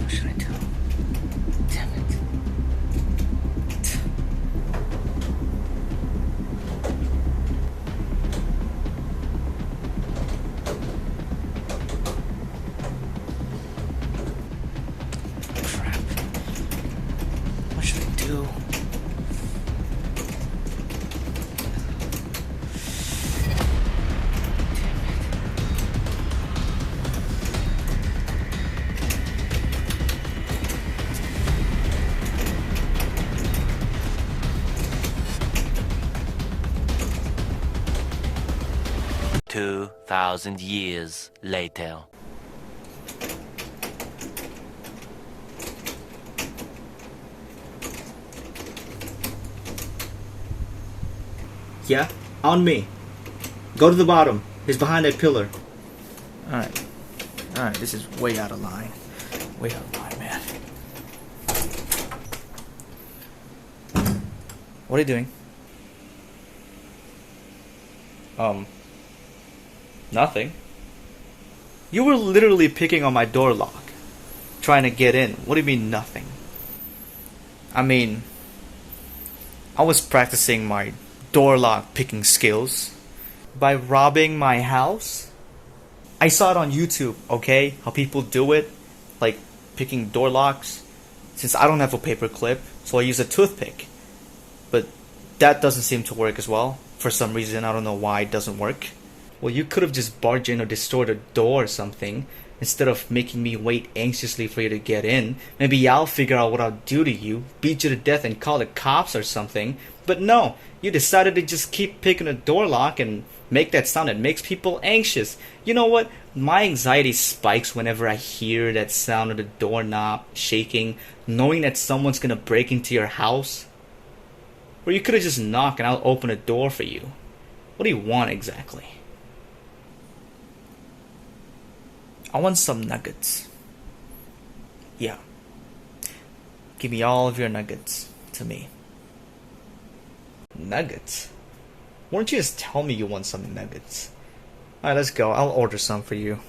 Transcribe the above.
What should I do? Damn it. Crap. What should I do? 2,000 years later. Yeah, on me. Go to the bottom. He's behind that pillar. Alright. Alright, this is way out of line. Way out of line, man. What are you doing? Nothing. You were literally picking on my door lock. Trying to get in. What do you mean, nothing? I mean, I was practicing my door lock picking skills by robbing my house. I saw it on YouTube, okay? How people do it, like picking door locks. Since I don't have a paper clip, so I use a toothpick. But that doesn't seem to work as well. For some reason, I don't know why it doesn't work. Well, you could have just barged in or destroyed a door or something, instead of making me wait anxiously for you to get in. Maybe I'll figure out what I'll do to you, beat you to death and call the cops or something. But no, you decided to just keep picking a door lock and make that sound that makes people anxious. You know what? My anxiety spikes whenever I hear that sound of the doorknob shaking, knowing that someone's gonna break into your house. Or you could have just knocked and I'll open a door for you. What do you want exactly? I want some nuggets. Yeah. Give me all of your nuggets to me. Nuggets? Why don't you just tell me you want some nuggets? Alright, let's go. I'll order some for you.